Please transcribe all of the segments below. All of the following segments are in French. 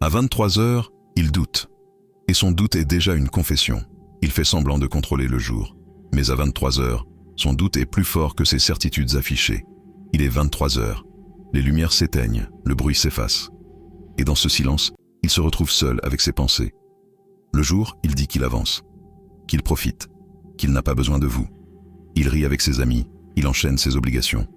À 23 heures, il doute. Et son doute est déjà une confession. Il fait semblant de contrôler le jour. Mais à 23 heures, son doute est plus fort que ses certitudes affichées. Il est 23 heures. Les lumières s'éteignent, le bruit s'efface. Et dans ce silence, il se retrouve seul avec ses pensées. Le jour, il dit qu'il avance, qu'il profite, qu'il n'a pas besoin de vous. Il rit avec ses amis, il enchaîne ses obligations.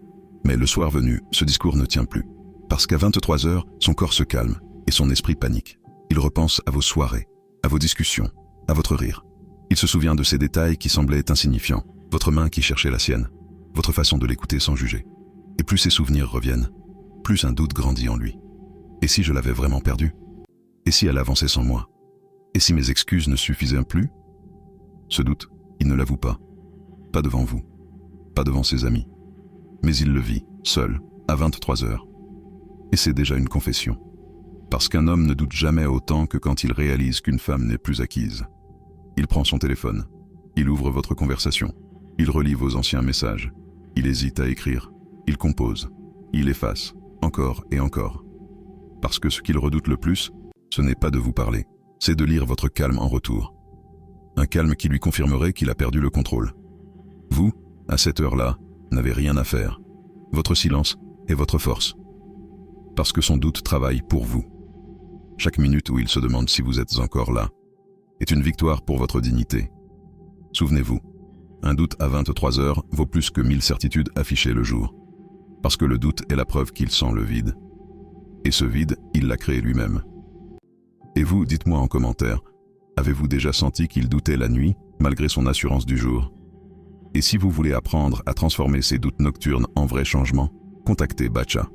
Mais le soir venu, ce discours ne tient plus. Parce qu'à 23 heures, son corps se calme et son esprit panique. Il repense à vos soirées, à vos discussions, à votre rire. Il se souvient de ces détails qui semblaient insignifiants, votre main qui cherchait la sienne, votre façon de l'écouter sans juger. Et plus ces souvenirs reviennent, plus un doute grandit en lui. Et si je l'avais vraiment perdu? Et si elle avançait sans moi? Et si mes excuses ne suffisaient plus? Ce doute, il ne l'avoue pas. Pas devant vous, pas devant ses amis. Mais il le vit, seul, à 23 heures. Et c'est déjà une confession. Parce qu'un homme ne doute jamais autant que quand il réalise qu'une femme n'est plus acquise. Il prend son téléphone, il ouvre votre conversation, il relit vos anciens messages, il hésite à écrire, il compose, il efface, encore et encore. Parce que ce qu'il redoute le plus, ce n'est pas de vous parler, c'est de lire votre calme en retour. Un calme qui lui confirmerait qu'il a perdu le contrôle. Vous, à cette heure-là, n'avez rien à faire. Votre silence est votre force. Parce que son doute travaille pour vous. Chaque minute où il se demande si vous êtes encore là est une victoire pour votre dignité. Souvenez-vous, un doute à 23 heures vaut plus que 1000 certitudes affichées le jour. Parce que le doute est la preuve qu'il sent le vide. Et ce vide, il l'a créé lui-même. Et vous, dites-moi en commentaire, avez-vous déjà senti qu'il doutait la nuit, malgré son assurance du jour? Et si vous voulez apprendre à transformer ces doutes nocturnes en vrais changements, contactez Bacha.